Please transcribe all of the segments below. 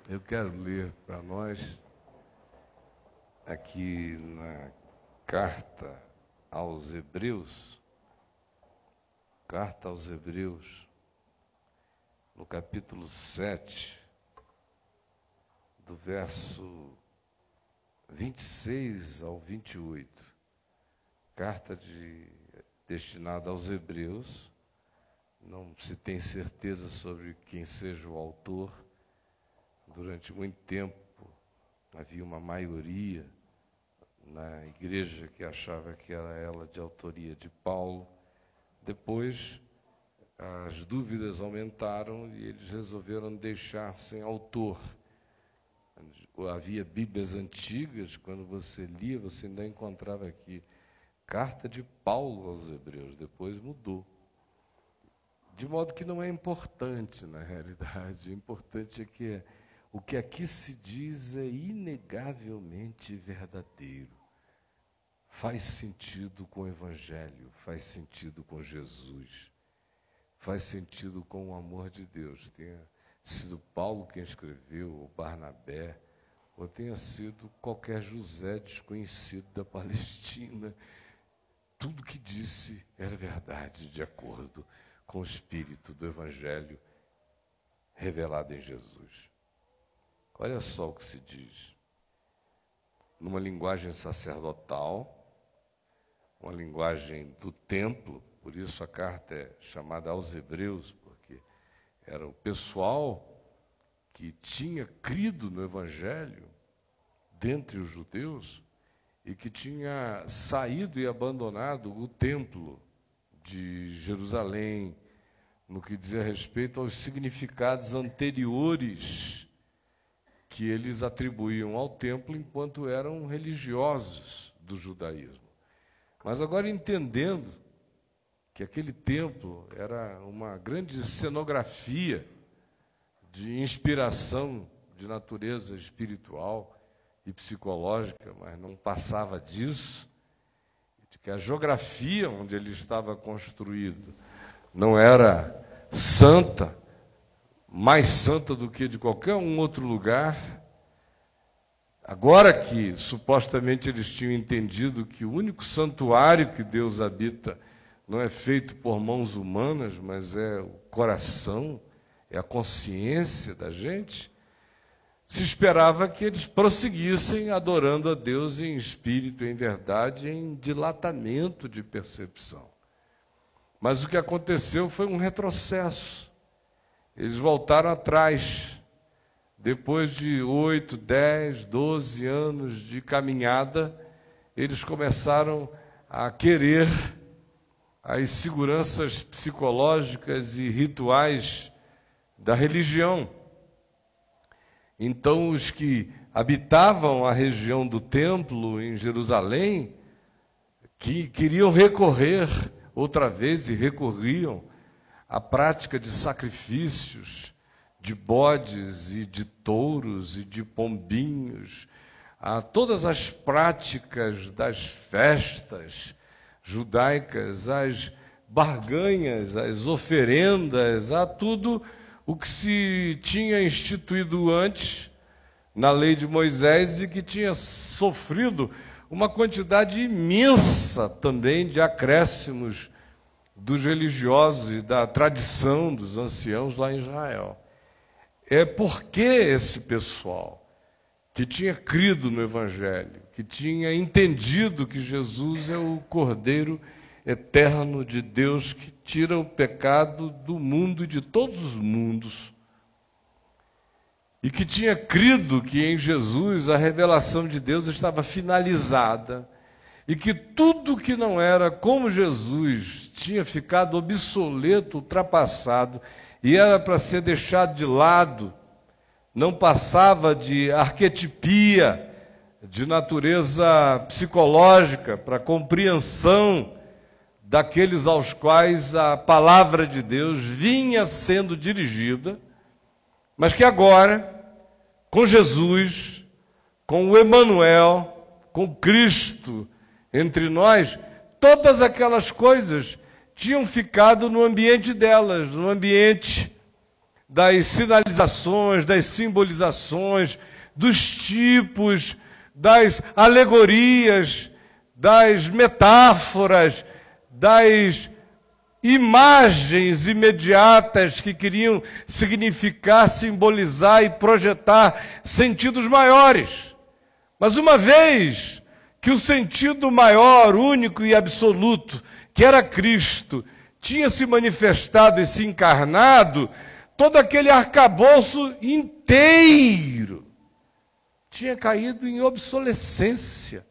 Eu quero ler para nós, aqui na carta aos Hebreus, no capítulo 7, do verso 26 ao 28, destinada aos Hebreus. Não se tem certeza sobre quem seja o autor. Durante muito tempo havia uma maioria na igreja que achava que era ela de autoria de Paulo. Depois as dúvidas aumentaram e eles resolveram deixar sem autor. Havia Bíblias antigas, quando você lia, você ainda encontrava aqui carta de Paulo aos Hebreus, depois mudou. De modo que não é importante, na realidade. O importante é que o que aqui se diz é inegavelmente verdadeiro. Faz sentido com o Evangelho, faz sentido com Jesus, faz sentido com o amor de Deus. Tenha sido Paulo quem escreveu, ou Barnabé, ou tenha sido qualquer José desconhecido da Palestina, tudo que disse era verdade, de acordo com o Espírito do Evangelho revelado em Jesus. Olha só o que se diz, numa linguagem sacerdotal, uma linguagem do templo, por isso a carta é chamada aos Hebreus, porque era o pessoal que tinha crido no Evangelho, dentre os judeus, e que tinha saído e abandonado o templo de Jerusalém, no que dizia respeito aos significados anteriores que eles atribuíam ao templo enquanto eram religiosos do judaísmo. Mas agora, entendendo que aquele templo era uma grande cenografia de inspiração de natureza espiritual e psicológica, mas não passava disso, de que a geografia onde ele estava construído não era santa, mais santa do que de qualquer outro lugar. Agora que supostamente eles tinham entendido que o único santuário que Deus habita não é feito por mãos humanas, mas é o coração, é a consciência da gente, se esperava que eles prosseguissem adorando a Deus em espírito, em verdade, em dilatamento de percepção. Mas o que aconteceu foi um retrocesso. Eles voltaram atrás. Depois de 8, 10, 12 anos de caminhada, eles começaram a querer as seguranças psicológicas e rituais da religião. Então, os que habitavam a região do templo em Jerusalém, que queriam recorrer outra vez e recorriam à prática de sacrifícios, de bodes e de touros e de pombinhos, a todas as práticas das festas judaicas, as barganhas, as oferendas, a tudo o que se tinha instituído antes na lei de Moisés e que tinha sofrido uma quantidade imensa também de acréscimos dos religiosos e da tradição dos anciãos lá em Israel. É porque esse pessoal que tinha crido no Evangelho, que tinha entendido que Jesus é o Cordeiro eterno de Deus que tira o pecado do mundo e de todos os mundos, e que tinha crido que em Jesus a revelação de Deus estava finalizada, e que tudo que não era como Jesus tinha ficado obsoleto, ultrapassado, e era para ser deixado de lado, não passava de arquetipia, de natureza psicológica, para compreensão daqueles aos quais a palavra de Deus vinha sendo dirigida, mas que agora, com Jesus, com o Emanuel, com Cristo entre nós, todas aquelas coisas tinham ficado no ambiente delas, no ambiente das sinalizações, das simbolizações, dos tipos, das alegorias, das metáforas, das imagens imediatas que queriam significar, simbolizar e projetar sentidos maiores. Mas uma vez que o sentido maior, único e absoluto, que era Cristo, tinha se manifestado e se encarnado, todo aquele arcabouço inteiro tinha caído em obsolescência.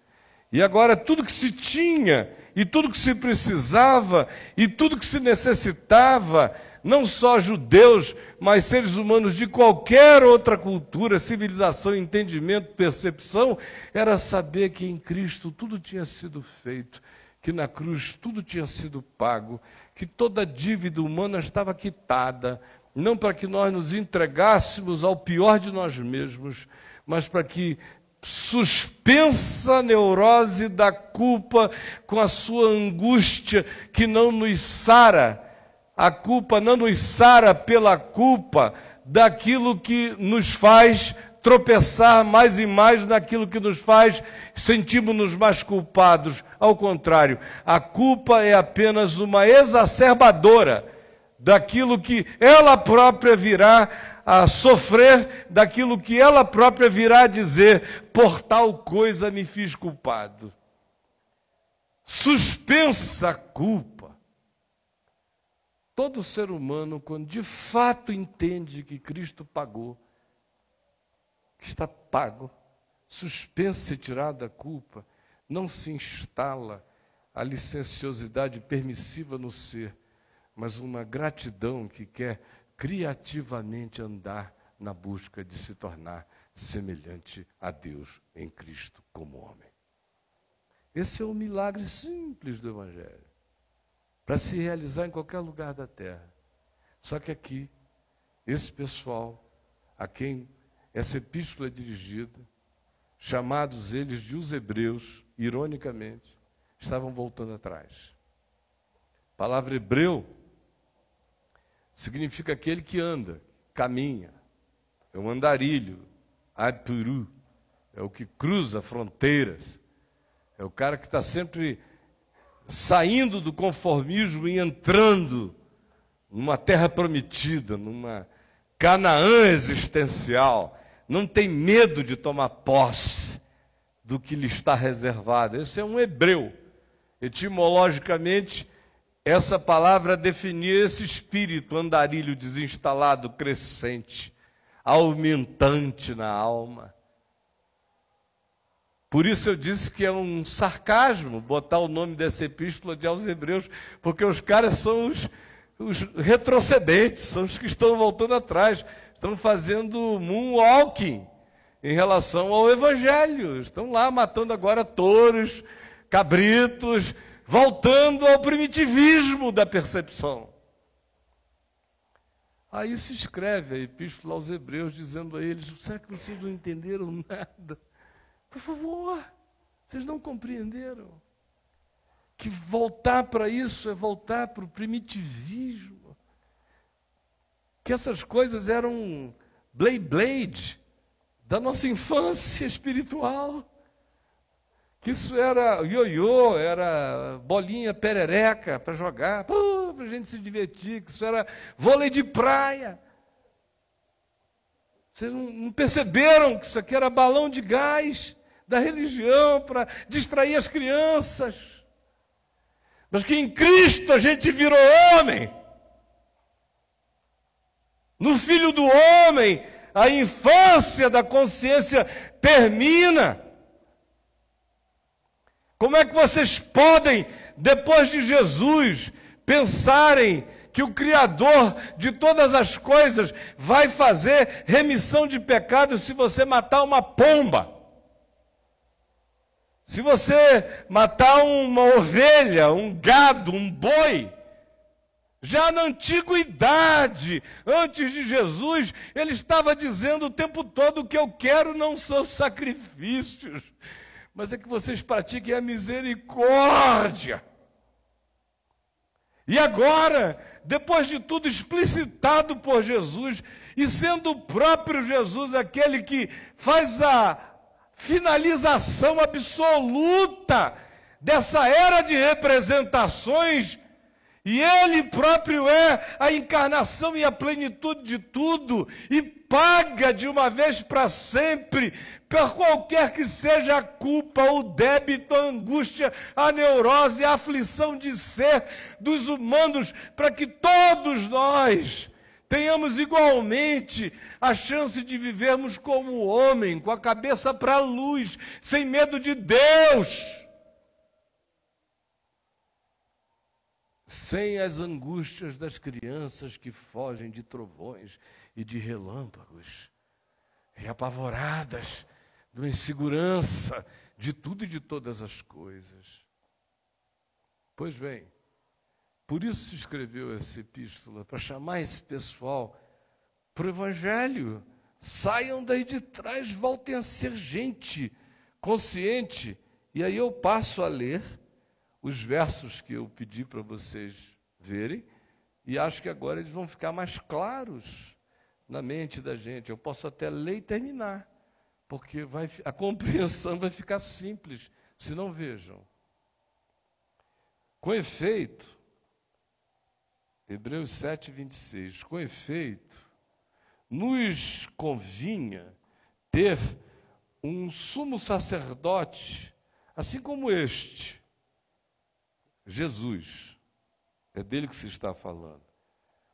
E agora tudo que se tinha, e tudo que se precisava, e tudo que se necessitava, não só judeus, mas seres humanos de qualquer outra cultura, civilização, entendimento, percepção, era saber que em Cristo tudo tinha sido feito, que na cruz tudo tinha sido pago, que toda dívida humana estava quitada, não para que nós nos entregássemos ao pior de nós mesmos, mas para que, suspensa a neurose da culpa com a sua angústia que não nos sara, a culpa não nos sara pela culpa daquilo que nos faz tropeçar mais e mais naquilo que nos faz sentirmos-nos mais culpados. Ao contrário, a culpa é apenas uma exacerbadora daquilo que ela própria virá a sofrer, daquilo que ela própria virá a dizer: por tal coisa me fiz culpado. Suspensa a culpa. Todo ser humano, quando de fato entende que Cristo pagou, que está pago, suspensa e tirada a culpa, não se instala a licenciosidade permissiva no ser, mas uma gratidão que quer criativamente andar na busca de se tornar semelhante a Deus em Cristo como homem. Esse é o milagre simples do Evangelho, para se realizar em qualquer lugar da terra. Só que aqui, esse pessoal, a quem essa epístola é dirigida, chamados eles de os hebreus, ironicamente, estavam voltando atrás. A palavra hebreu significa aquele que anda, caminha. É um andarilho, apuru, é o que cruza fronteiras. É o cara que está sempre saindo do conformismo e entrando numa terra prometida, numa Canaã existencial. Não tem medo de tomar posse do que lhe está reservado. Esse é um hebreu. Etimologicamente, essa palavra definia esse espírito andarilho desinstalado, crescente, aumentante na alma. Por isso eu disse que é um sarcasmo botar o nome dessa epístola de aos hebreus, porque os caras são os retrocedentes, são os que estão voltando atrás, estão fazendo moonwalking em relação ao Evangelho, estão lá matando agora touros, cabritos, voltando ao primitivismo da percepção. Aí se escreve a epístola aos hebreus dizendo a eles: será que vocês não entenderam nada? Por favor, vocês não compreenderam que voltar para isso é voltar para o primitivismo, que essas coisas eram blade da nossa infância espiritual, que isso era ioiô, era bolinha perereca para jogar, para a gente se divertir, que isso era vôlei de praia. Vocês não perceberam que isso aqui era balão de gás da religião para distrair as crianças? Mas que em Cristo a gente virou homem. No Filho do Homem, a infância da consciência termina. Como é que vocês podem, depois de Jesus, pensarem que o Criador de todas as coisas vai fazer remissão de pecados se você matar uma pomba? Se você matar uma ovelha, um gado, um boi? Já na antiguidade, antes de Jesus, ele estava dizendo o tempo todo: o que eu quero não são sacrifícios, mas é que vocês pratiquem a misericórdia. E agora, depois de tudo explicitado por Jesus, e sendo o próprio Jesus aquele que faz a finalização absoluta dessa era de representações, e Ele próprio é a encarnação e a plenitude de tudo, e paga de uma vez para sempre, por qualquer que seja a culpa, o débito, a angústia, a neurose, a aflição de ser dos humanos, para que todos nós tenhamos igualmente a chance de vivermos como homem, com a cabeça para a luz, sem medo de Deus, sem as angústias das crianças que fogem de trovões e de relâmpagos, e apavoradas de uma insegurança de tudo e de todas as coisas. Pois bem, por isso se escreveu essa epístola, para chamar esse pessoal para o Evangelho. Saiam daí de trás, voltem a ser gente consciente. E aí eu passo a ler os versos que eu pedi para vocês verem, e acho que agora eles vão ficar mais claros na mente da gente. Eu posso até ler e terminar, porque a compreensão vai ficar simples, se não vejam. Com efeito, Hebreus 7, 26, com efeito, nos convinha ter um sumo sacerdote, assim como este, Jesus, é dele que se está falando.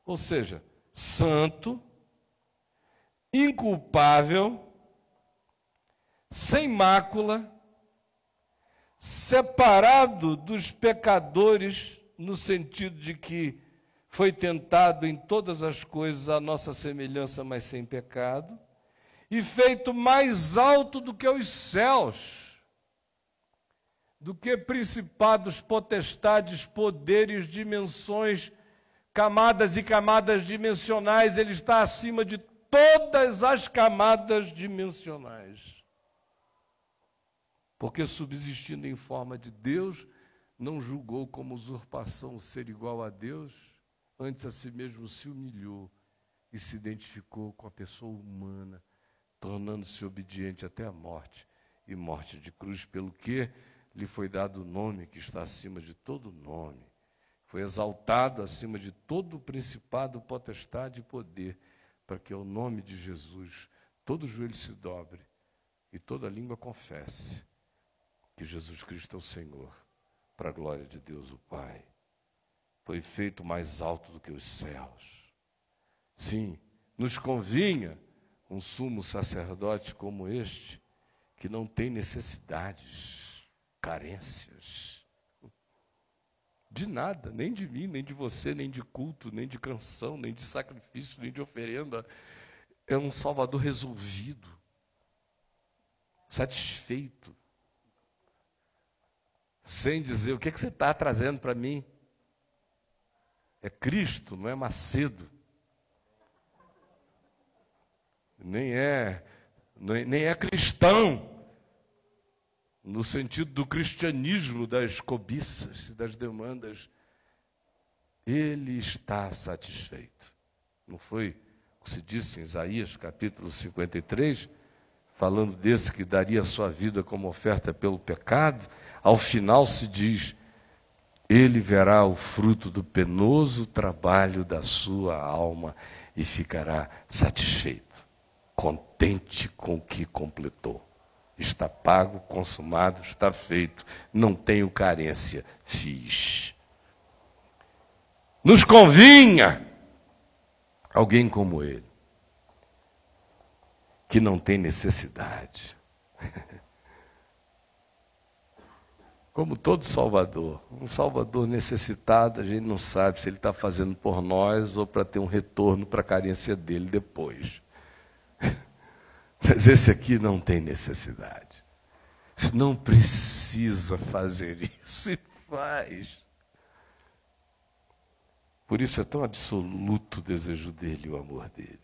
Ou seja, santo, inculpável, sem mácula, separado dos pecadores, no sentido de que foi tentado em todas as coisas a nossa semelhança, mas sem pecado, e feito mais alto do que os céus, do que principados, potestades, poderes, dimensões, camadas e camadas dimensionais. Ele está acima de todas as camadas dimensionais. Porque, subsistindo em forma de Deus, não julgou como usurpação ser igual a Deus, antes a si mesmo se humilhou e se identificou com a pessoa humana, tornando-se obediente até a morte, e morte de cruz, pelo que lhe foi dado o nome que está acima de todo nome. Foi exaltado acima de todo principado, potestade e poder, para que ao nome de Jesus todo joelho se dobre e toda língua confesse que Jesus Cristo é o Senhor, para a glória de Deus o Pai. Foi feito mais alto do que os céus. Sim, nos convinha um sumo sacerdote como este, que não tem necessidades, carências, de nada, nem de mim, nem de você, nem de culto, nem de canção, nem de sacrifício, nem de oferenda. É um Salvador resolvido, satisfeito, sem dizer, o que você está trazendo para mim? É Cristo, não é Macedo. Nem é cristão, no sentido do cristianismo, das cobiças, das demandas. Ele está satisfeito. Não foi o que se disse em Isaías, capítulo 53, falando desse que daria a sua vida como oferta pelo pecado? Ao final se diz, ele verá o fruto do penoso trabalho da sua alma e ficará satisfeito, contente com o que completou. Está pago, consumado, está feito, não tenho carência, fiz. Nos convinha alguém como ele, que não tem necessidade. Como todo Salvador, um Salvador necessitado, a gente não sabe se ele está fazendo por nós ou para ter um retorno para a carência dele depois. Mas esse aqui não tem necessidade. Não precisa fazer isso e faz. Por isso é tão absoluto o desejo dele, o amor dele.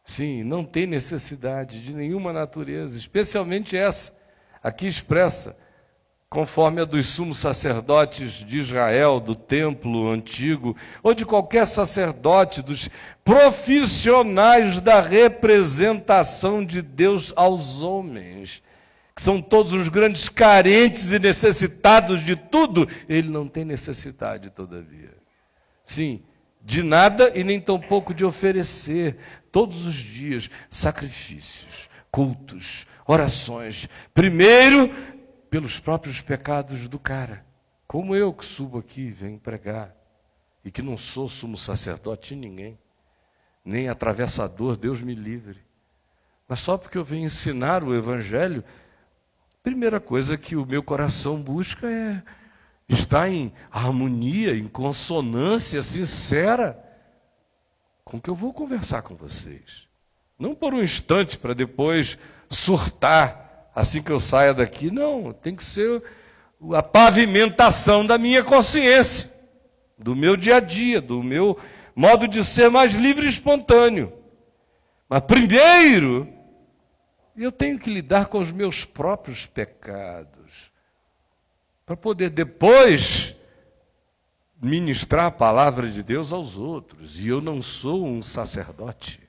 Sim, não tem necessidade de nenhuma natureza, especialmente essa, aqui expressa, conforme a dos sumos sacerdotes de Israel, do templo antigo, ou de qualquer sacerdote, dos profissionais da representação de Deus aos homens, que são todos os grandes carentes e necessitados de tudo. Ele não tem necessidade, todavia. Sim, de nada e nem tampouco de oferecer, todos os dias, sacrifícios, cultos, orações. Primeiro, pelos próprios pecados do cara. Como eu que subo aqui e venho pregar, e que não sou sumo sacerdote de ninguém, nem atravessador, Deus me livre. Mas só porque eu venho ensinar o Evangelho, a primeira coisa que o meu coração busca é estar em harmonia, em consonância sincera com o que eu vou conversar com vocês. Não por um instante para depois surtar assim que eu saia daqui. Não, tem que ser a pavimentação da minha consciência, do meu dia a dia, do meu modo de ser mais livre e espontâneo. Mas primeiro, eu tenho que lidar com os meus próprios pecados, para poder depois ministrar a palavra de Deus aos outros. E eu não sou um sacerdote.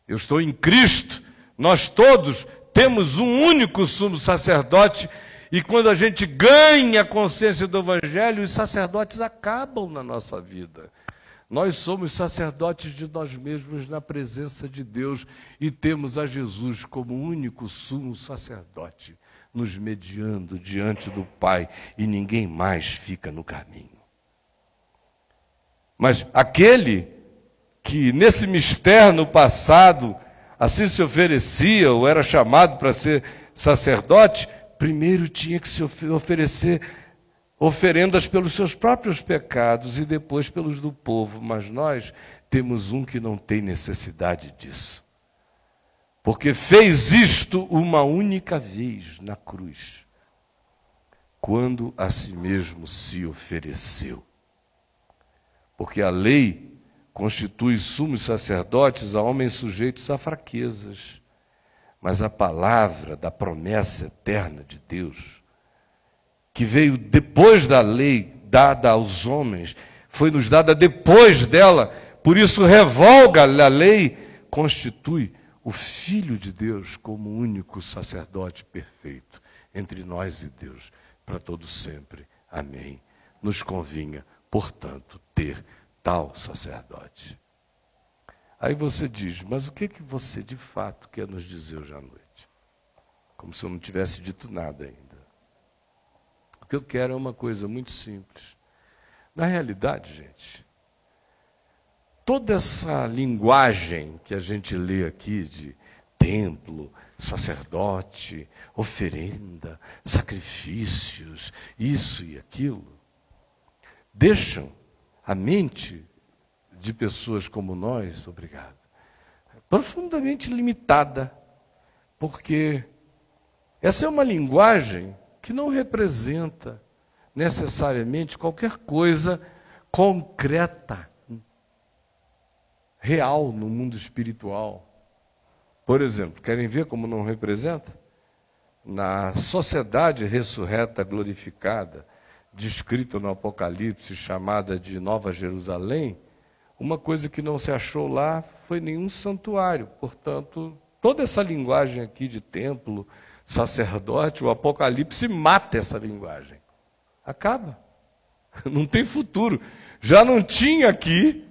Eu estou em Cristo. Nós todos temos um único sumo sacerdote. E quando a gente ganha a consciência do Evangelho, os sacerdotes acabam na nossa vida. Nós somos sacerdotes de nós mesmos na presença de Deus e temos a Jesus como único sumo sacerdote, nos mediando diante do Pai, e ninguém mais fica no caminho. Mas aquele que nesse mistério no passado assim se oferecia, ou era chamado para ser sacerdote, primeiro tinha que se oferecer oferendas pelos seus próprios pecados e depois pelos do povo. Mas nós temos um que não tem necessidade disso, porque fez isto uma única vez na cruz, quando a si mesmo se ofereceu. Porque a lei constitui sumos sacerdotes a homens sujeitos a fraquezas, mas a palavra da promessa eterna de Deus, que veio depois da lei dada aos homens, foi nos dada depois dela, por isso revoga a lei, constitui o Filho de Deus como único sacerdote perfeito entre nós e Deus, para todo sempre. Amém. Nos convinha, portanto, ter tal sacerdote. Aí você diz, mas o que você de fato quer nos dizer hoje à noite? Como se eu não tivesse dito nada ainda. O que eu quero é uma coisa muito simples. Na realidade, gente, toda essa linguagem que a gente lê aqui de templo, sacerdote, oferenda, sacrifícios, isso e aquilo, deixam a mente de pessoas como nós, obrigado, profundamente limitada, porque essa é uma linguagem que não representa necessariamente qualquer coisa concreta, real no mundo espiritual. Por exemplo, querem ver como não representa? Na sociedade ressurreta, glorificada, descrita no Apocalipse, chamada de Nova Jerusalém, uma coisa que não se achou lá foi nenhum santuário. Portanto, toda essa linguagem aqui de templo, sacerdote, o Apocalipse mata essa linguagem. Acaba. Não tem futuro. Já não tinha aqui.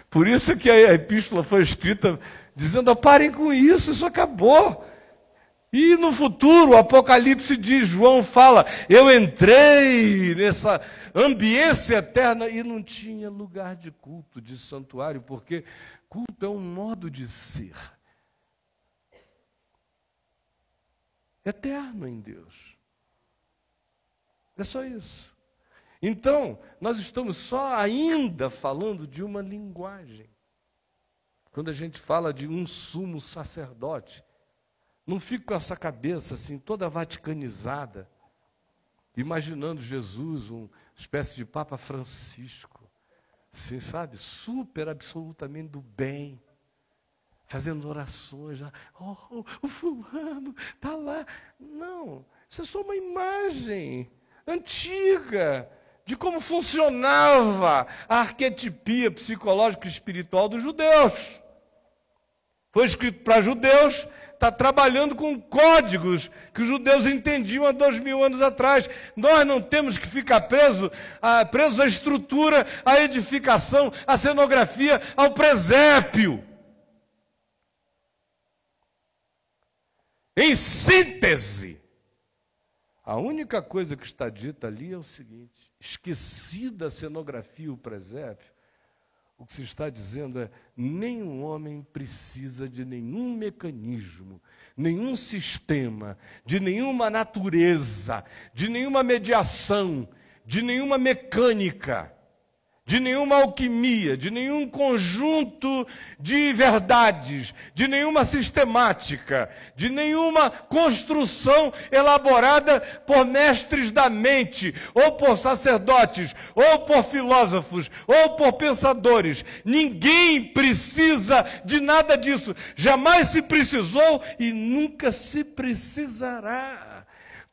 Por isso que a epístola foi escrita dizendo, parem com isso, isso acabou. E no futuro, o Apocalipse diz, João fala, eu entrei nessa ambiência eterna e não tinha lugar de culto, de santuário, porque culto é um modo de ser eterno em Deus. É só isso. Então, nós estamos só ainda falando de uma linguagem. Quando a gente fala de um sumo sacerdote, não fica com essa cabeça assim, toda vaticanizada, imaginando Jesus, uma espécie de Papa Francisco, assim, sabe? Super, absolutamente do bem, fazendo orações, o fulano está lá. Não, Isso é só uma imagem antiga de como funcionava a arquetipia psicológica e espiritual dos judeus. Foi escrito para judeus, está trabalhando com códigos que os judeus entendiam há 2000 anos atrás. Nós não temos que ficar presos à estrutura, à edificação, à cenografia, ao presépio. Em síntese, a única coisa que está dita ali é o seguinte: esquecida a cenografia e o presépio, o que se está dizendo é: nenhum homem precisa de nenhum mecanismo, nenhum sistema, de nenhuma natureza, de nenhuma mediação, de nenhuma mecânica, de nenhuma alquimia, de nenhum conjunto de verdades, de nenhuma sistemática, de nenhuma construção elaborada por mestres da mente, ou por sacerdotes, ou por filósofos, ou por pensadores. Ninguém precisa de nada disso. Jamais se precisou e nunca se precisará.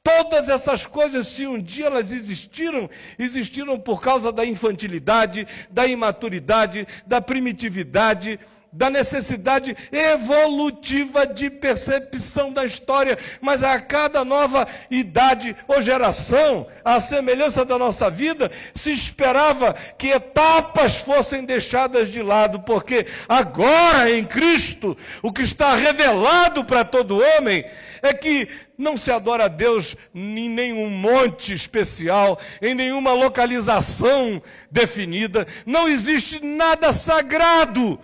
Todas essas coisas, se um dia elas existiram por causa da infantilidade, da imaturidade, da primitividade, da necessidade evolutiva de percepção da história. Mas a cada nova idade ou geração, à semelhança da nossa vida, se esperava que etapas fossem deixadas de lado, porque agora em Cristo, o que está revelado para todo homem é que não se adora a Deus em nenhum monte especial, em nenhuma localização definida. Não existe nada sagrado.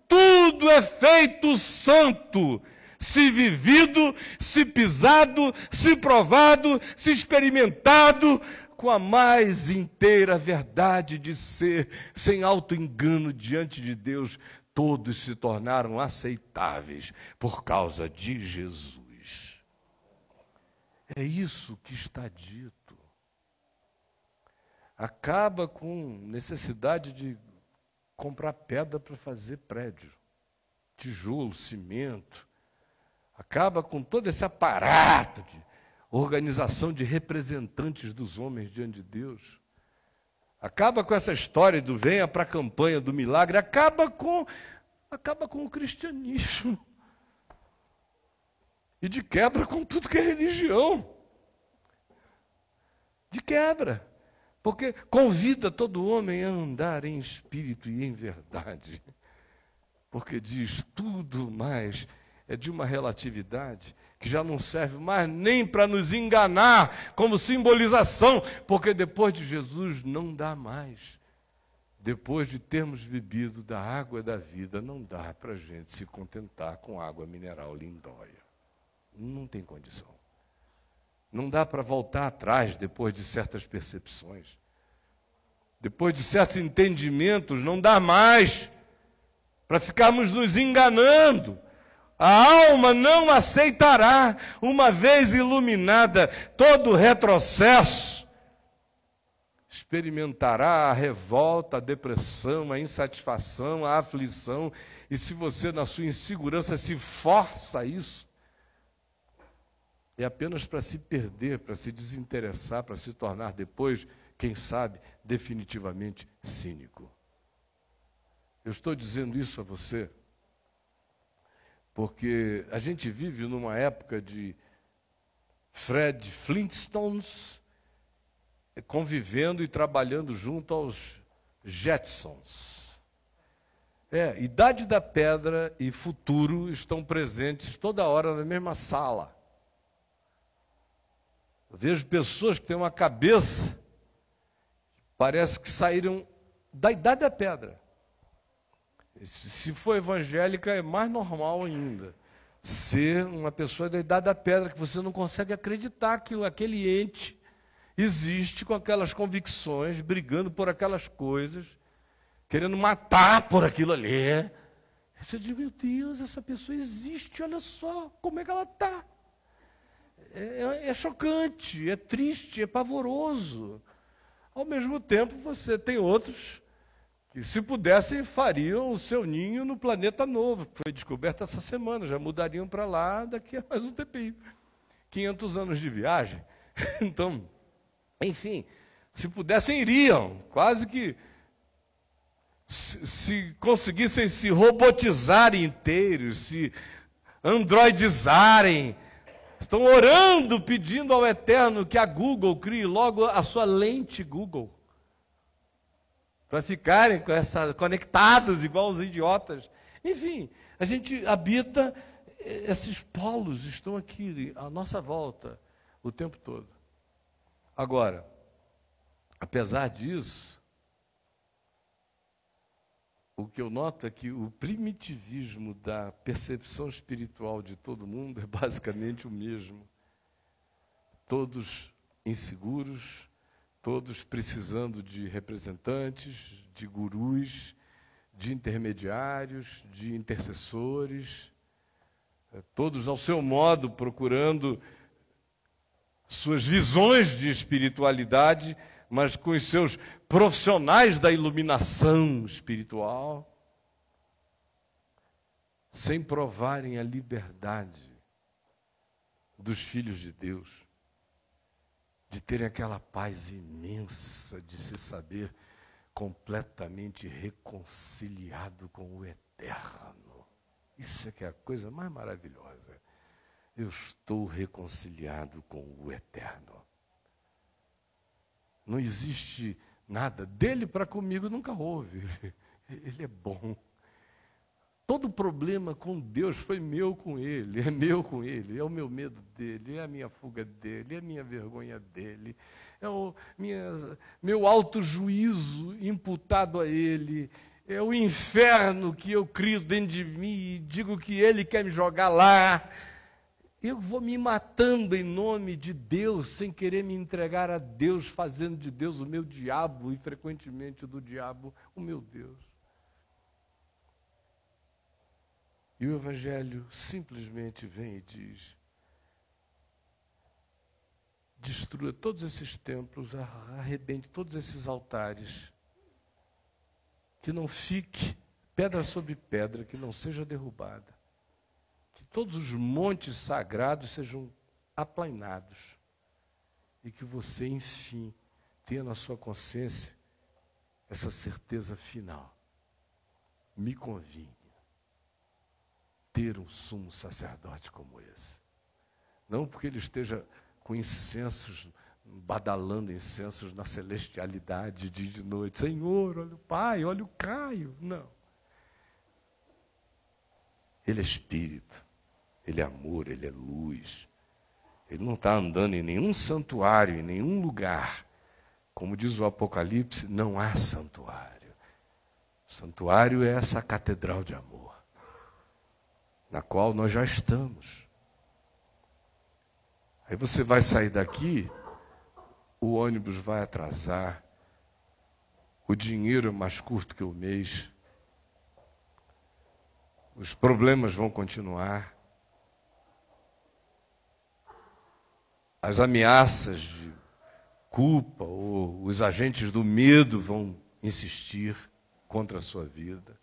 Tudo é feito santo, se vivido, se pisado, se provado, se experimentado, com a mais inteira verdade de ser, sem auto-engano diante de Deus. Todos se tornaram aceitáveis por causa de Jesus. É isso que está dito. Acaba com necessidade de comprar pedra para fazer prédio, tijolo, cimento. Acaba com todo esse aparato de organização de representantes dos homens diante de Deus. Acaba com essa história do venha para a campanha do milagre. Acaba com o cristianismo. E de quebra com tudo que é religião. De quebra. Porque convida todo homem a andar em espírito e em verdade. Porque diz, tudo mais é de uma relatividade que já não serve mais nem para nos enganar como simbolização. Porque depois de Jesus não dá mais. Depois de termos bebido da água da vida, não dá para a gente se contentar com água mineral lindóia. Não tem condição. Não dá para voltar atrás depois de certas percepções. Depois de certos entendimentos, não dá mais para ficarmos nos enganando. A alma não aceitará, uma vez iluminada, todo o retrocesso. Experimentará a revolta, a depressão, a insatisfação, a aflição. E se você, na sua insegurança, se força a isso, é apenas para se perder, para se desinteressar, para se tornar depois, quem sabe, definitivamente cínico. Eu estou dizendo isso a você porque a gente vive numa época de Fred Flintstones convivendo e trabalhando junto aos Jetsons. Idade da Pedra e futuro estão presentes toda hora na mesma sala. Eu vejo pessoas que têm uma cabeça, parece que saíram da Idade da Pedra. Se for evangélica, é mais normal ainda ser uma pessoa da Idade da Pedra, que você não consegue acreditar que aquele ente existe com aquelas convicções, brigando por aquelas coisas, querendo matar por aquilo ali. Você diz, meu Deus, essa pessoa existe, olha só como é que ela está. É chocante, é triste, é pavoroso. Ao mesmo tempo, você tem outros que, se pudessem, fariam o seu ninho no planeta novo, que foi descoberto essa semana, já mudariam para lá daqui a mais um tempinho. 500 anos de viagem. Então, enfim, se pudessem, iriam. Quase que, se conseguissem se robotizarem inteiros, se androidizarem, estão orando, pedindo ao Eterno que a Google crie logo a sua lente Google, para ficarem conectados igual os idiotas. Enfim, a gente habita, esses polos estão aqui à nossa volta o tempo todo. Agora, apesar disso, o que eu noto é que o primitivismo da percepção espiritual de todo mundo é basicamente o mesmo. Todos inseguros, todos precisando de representantes, de gurus, de intermediários, de intercessores, todos ao seu modo procurando suas visões de espiritualidade, mas com os seus profissionais da iluminação espiritual, sem provarem a liberdade dos filhos de Deus, de terem aquela paz imensa de se saber completamente reconciliado com o Eterno. Isso é que é a coisa mais maravilhosa. Eu estou reconciliado com o Eterno. Não existe nada. Dele para comigo nunca houve. Ele é bom. Todo problema com Deus foi meu com Ele, é meu com Ele, é o meu medo dele, é a minha fuga dele, é a minha vergonha dele, é o meu autojuízo imputado a Ele, é o inferno que eu crio dentro de mim e digo que Ele quer me jogar lá. Eu vou me matando em nome de Deus, sem querer me entregar a Deus, fazendo de Deus o meu diabo e frequentemente do diabo o meu Deus. E o Evangelho simplesmente vem e diz: destrua todos esses templos, arrebente todos esses altares, que não fique pedra sobre pedra, que não seja derrubada. Todos os montes sagrados sejam aplainados e que você, enfim, tenha na sua consciência essa certeza final. Me convinha ter um sumo sacerdote como esse. Não porque ele esteja com incensos, badalando incensos na celestialidade dia e de noite. Senhor, olha o Pai, olha o Caio. Não. Ele é Espírito. Ele é amor, Ele é luz. Ele não está andando em nenhum santuário, em nenhum lugar. Como diz o Apocalipse, não há santuário. O santuário é essa catedral de amor, na qual nós já estamos. Aí você vai sair daqui, o ônibus vai atrasar, o dinheiro é mais curto que o mês, os problemas vão continuar. As ameaças de culpa ou os agentes do medo vão insistir contra a sua vida.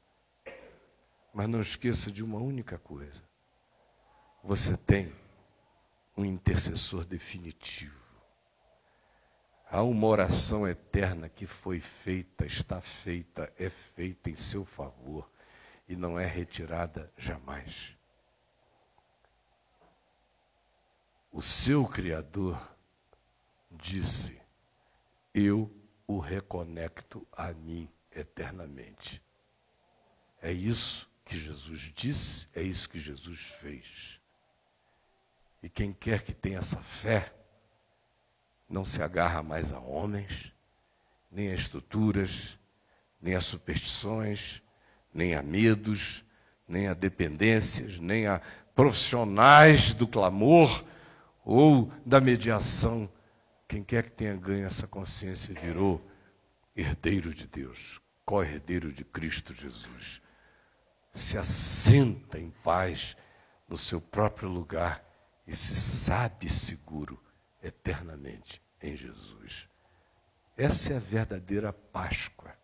Mas não esqueça de uma única coisa. Você tem um intercessor definitivo. Há uma oração eterna que foi feita, está feita, é feita em seu favor e não é retirada jamais. O seu Criador disse: eu o reconecto a mim eternamente. É isso que Jesus disse, é isso que Jesus fez. E quem quer que tenha essa fé, não se agarra mais a homens, nem a estruturas, nem a superstições, nem a medos, nem a dependências, nem a profissionais do clamor ou da mediação. Quem quer que tenha ganho essa consciência virou herdeiro de Deus, co-herdeiro de Cristo Jesus. Se assenta em paz no seu próprio lugar e se sabe seguro eternamente em Jesus. Essa é a verdadeira Páscoa.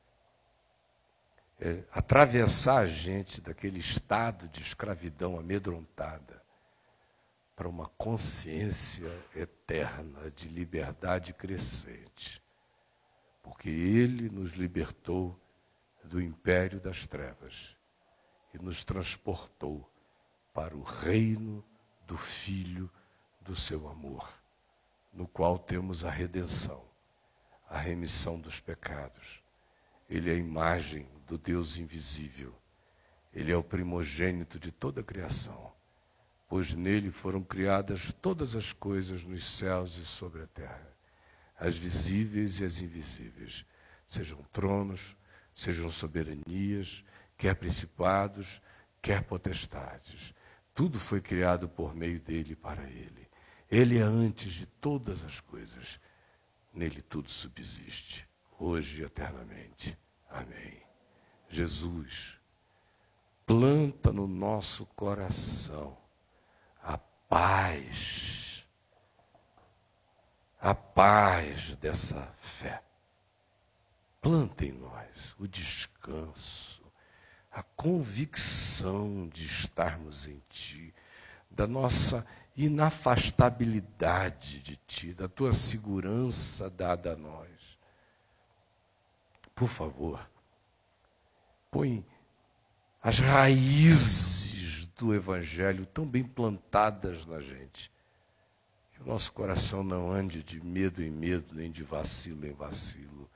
É atravessar a gente daquele estado de escravidão amedrontada para uma consciência eterna de liberdade crescente, porque Ele nos libertou do império das trevas e nos transportou para o reino do Filho do seu amor, no qual temos a redenção, a remissão dos pecados. Ele é a imagem do Deus invisível. Ele é o primogênito de toda a criação, pois nele foram criadas todas as coisas nos céus e sobre a terra, as visíveis e as invisíveis, sejam tronos, sejam soberanias, quer principados, quer potestades. Tudo foi criado por meio dele e para ele. Ele é antes de todas as coisas. Nele tudo subsiste, hoje e eternamente. Amém. Jesus, planta no nosso coração a paz dessa fé. Planta em nós o descanso, a convicção de estarmos em Ti, da nossa inafastabilidade de Ti, da Tua segurança dada a nós. Por favor, põe as raízes do Evangelho tão bem plantadas na gente, que o nosso coração não ande de medo em medo, nem de vacilo em vacilo,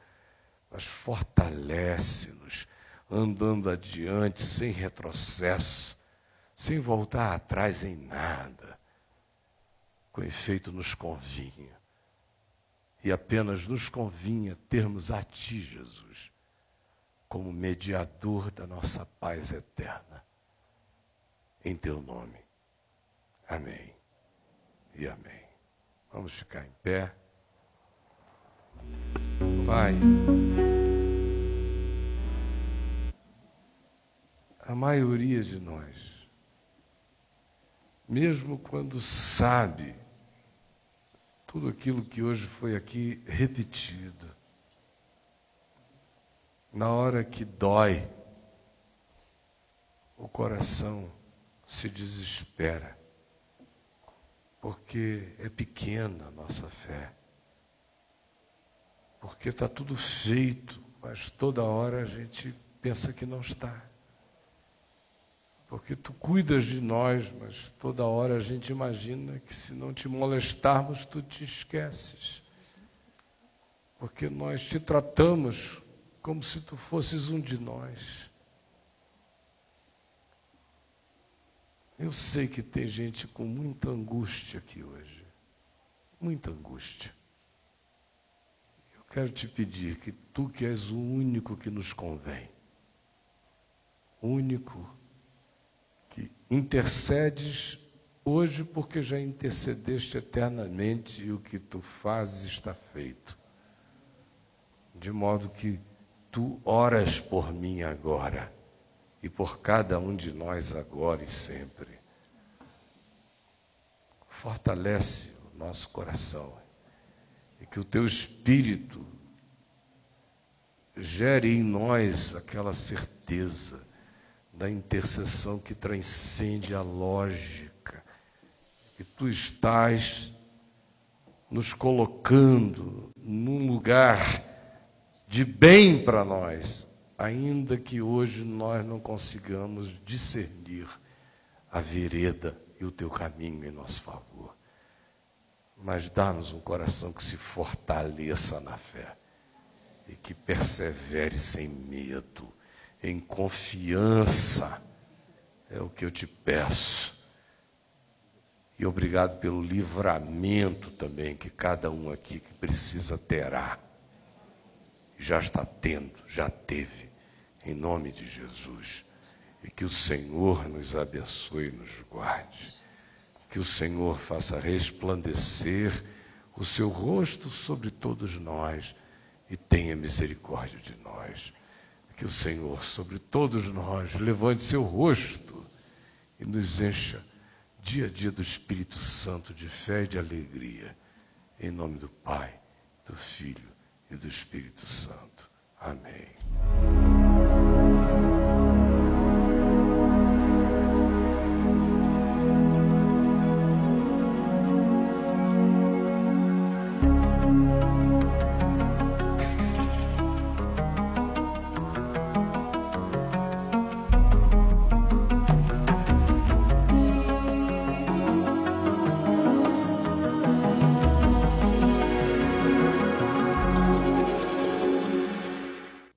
mas fortalece-nos, andando adiante, sem retrocesso, sem voltar atrás em nada. Com efeito, nos convinha, e apenas nos convinha termos a Ti, Jesus, como mediador da nossa paz eterna. Em Teu nome. Amém e amém. Vamos ficar em pé. Pai, a maioria de nós, mesmo quando sabe tudo aquilo que hoje foi aqui repetido, na hora que dói, o coração se desespera, porque é pequena a nossa fé, porque está tudo feito, mas toda hora a gente pensa que não está. Porque Tu cuidas de nós, mas toda hora a gente imagina que se não Te molestarmos, Tu te esqueces. Porque nós Te tratamos como se Tu fosses um de nós. Eu sei que tem gente com muita angústia aqui hoje. Muita angústia. Eu quero Te pedir que Tu, que és o único que nos convém, o único que intercedes hoje porque já intercedeste eternamente e o que Tu fazes está feito. De modo que Tu oras por mim agora e por cada um de nós agora e sempre. Fortalece o nosso coração e que o Teu Espírito gere em nós aquela certeza da intercessão que transcende a lógica, que Tu estás nos colocando num lugar de bem para nós, ainda que hoje nós não consigamos discernir a vereda e o Teu caminho em nosso favor. Mas dá-nos um coração que se fortaleça na fé e que persevere sem medo, em confiança, é o que eu Te peço. E obrigado pelo livramento também que cada um aqui que precisa terá. Já está tendo, já teve, em nome de Jesus. E que o Senhor nos abençoe e nos guarde. Que o Senhor faça resplandecer o Seu rosto sobre todos nós e tenha misericórdia de nós. Que o Senhor, sobre todos nós, levante Seu rosto e nos encha dia a dia do Espírito Santo, de fé e de alegria. Em nome do Pai, do Filho e do Espírito Santo.